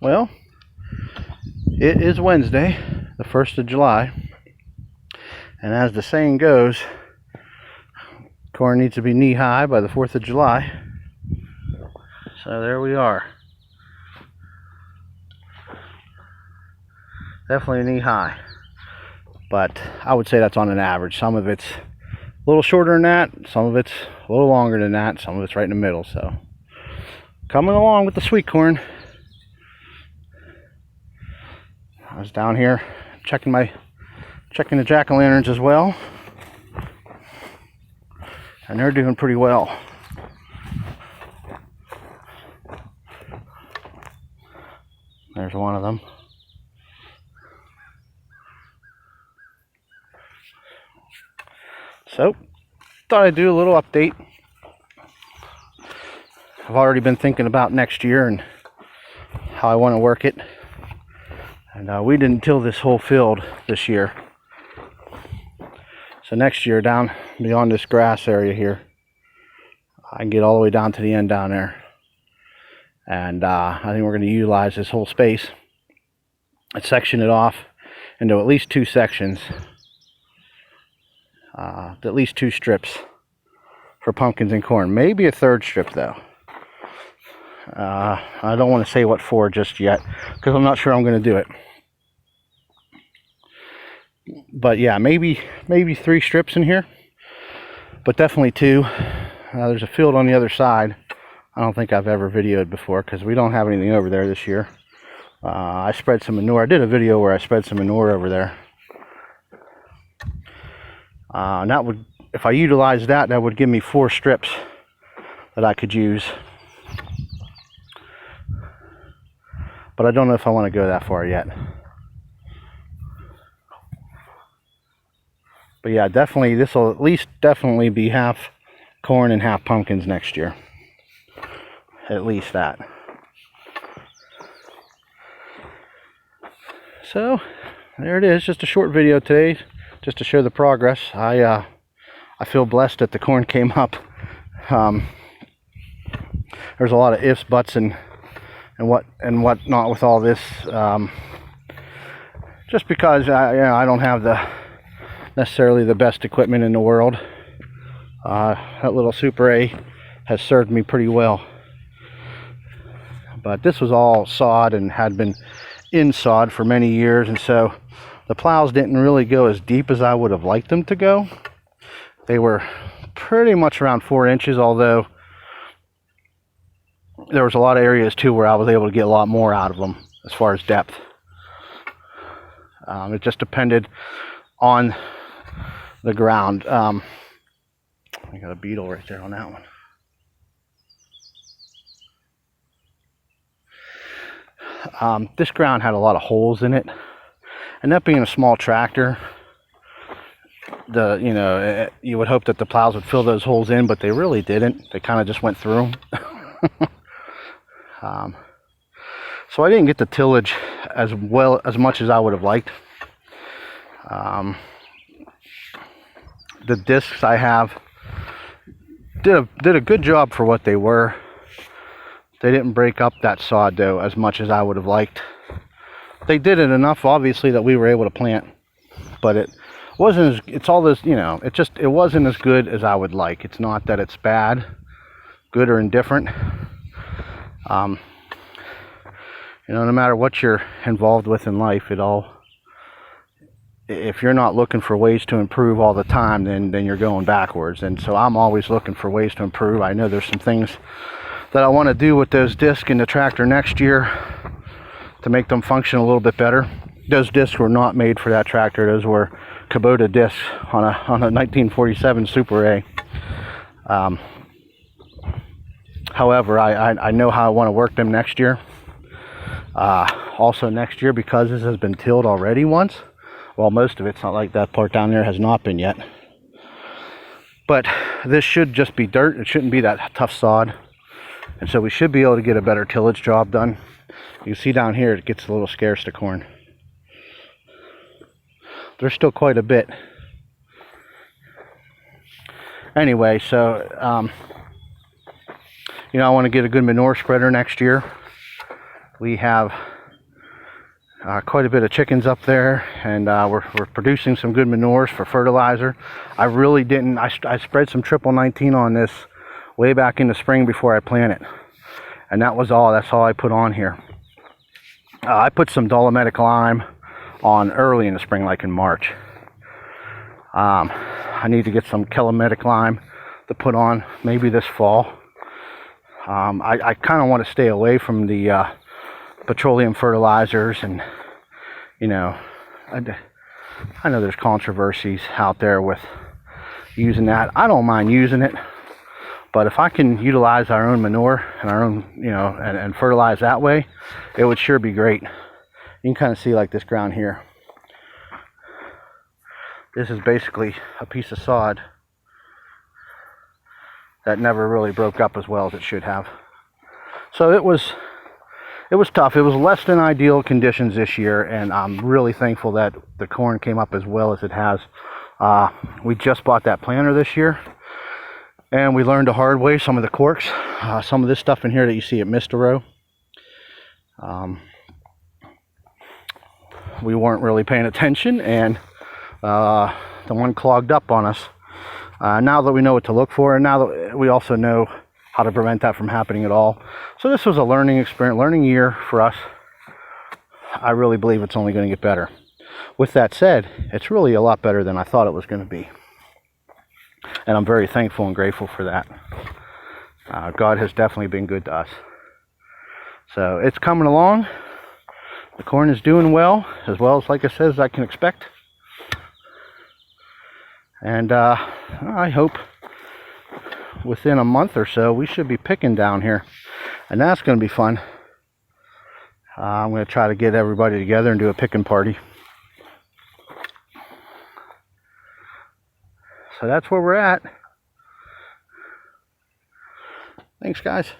Well, it is Wednesday, the 1st of July, and as the saying goes, corn needs to be knee-high by the 4th of July. So there we are. Definitely knee-high, but I would say that's on an average. Some of it's a little shorter than that, some of it's a little longer than that, some of it's right in the middle. So coming along with the sweet corn. I was down here checking the jack-o'-lanterns as well, and they're doing pretty well. There's one of them. So thought I'd do a little update. I've already been thinking about next year and how I want to work it. And we didn't till this whole field this year. So next year, down beyond this grass area here, I can get all the way down to the end down there. And I think we're going to utilize this whole space and section it off into at least 2 sections. At least 2 strips for pumpkins and corn. Maybe a 3rd strip though. I don't want to say what for just yet, because I'm not sure I'm going to do it. But yeah, maybe 3 strips in here, but definitely 2. There's a field on the other side. I don't think I've ever videoed before because we don't have anything over there this year. I spread some manure. I did a video where I spread some manure over there. And that would, if I utilized that, that would give me 4 strips that I could use. But I don't know if I want to go that far yet. But yeah, definitely, this will at least definitely be half corn and half pumpkins next year. At least that. So, there it is. Just a short video today, just to show the progress. I feel blessed that the corn came up. There's a lot of ifs, buts, and whatnot with all this. Just because I don't have necessarily the best equipment in the world. That little Super A has served me pretty well. But this was all sod and had been in sod for many years, and so the plows didn't really go as deep as I would have liked them to go. They were pretty much around 4 inches, although there was a lot of areas too where I was able to get a lot more out of them as far as depth. It just depended on the ground. I got a beetle right there on that one. This ground had a lot of holes in it, and that being a small tractor, you would hope that the plows would fill those holes in, but they really didn't. They kind of just went through them. So I didn't get the tillage as much as I would have liked. The discs I have did a good job for what they were. They didn't break up that sod though as much as I would have liked. They did it enough, obviously, that we were able to plant, but it wasn't as, it's all this, it wasn't as good as I would like. It's not that it's bad, good or indifferent. No matter what you're involved with in life, if you're not looking for ways to improve all the time, then you're going backwards. And so I'm always looking for ways to improve. I know there's some things that I want to do with those discs in the tractor next year to make them function a little bit better. Those discs were not made for that tractor. Those were Kubota discs on a 1947 Super A. However, I know how I want to work them next year. Also next year, because this has been tilled already once, well, most of it's not, like that part down there has not been yet. But this should just be dirt. It shouldn't be that tough sod. And so we should be able to get a better tillage job done. You see down here, it gets a little scarce to corn. There's still quite a bit. Anyway, so, I want to get a good manure spreader next year. We have quite a bit of chickens up there, and we're producing some good manures for fertilizer. I really didn't, I spread some triple 19 on this way back in the spring before I planted, and that's all I put on here. I put some dolomitic lime on early in the spring, like in March. I need to get some chelomitic lime to put on maybe this fall. I kind of want to stay away from the petroleum fertilizers, and you know, I know there's controversies out there with using that. I don't mind using it, but if I can utilize our own manure and our own, you know, and fertilize that way, it would sure be great. You can kind of see like this ground here. This is basically a piece of sod that never really broke up as well as it should have. So it was tough. It was less than ideal conditions this year, and I'm really thankful that the corn came up as well as it has. We just bought that planter this year, and we learned the hard way some of the corks. Some of this stuff in here that you see at Mr. Row, we weren't really paying attention, and the one clogged up on us. Now that we know what to look for, and now that we also know how to prevent that from happening at all. So this was a learning experience, learning year for us. I really believe it's only going to get better. With that said, it's really a lot better than I thought it was going to be. And I'm very thankful and grateful for that. God has definitely been good to us. So it's coming along. The corn is doing well as like I said, as I can expect. And I hope within a month or so we should be picking down here, and that's going to be fun. I'm going to try to get everybody together and do a picking party. So that's where we're at. Thanks, guys.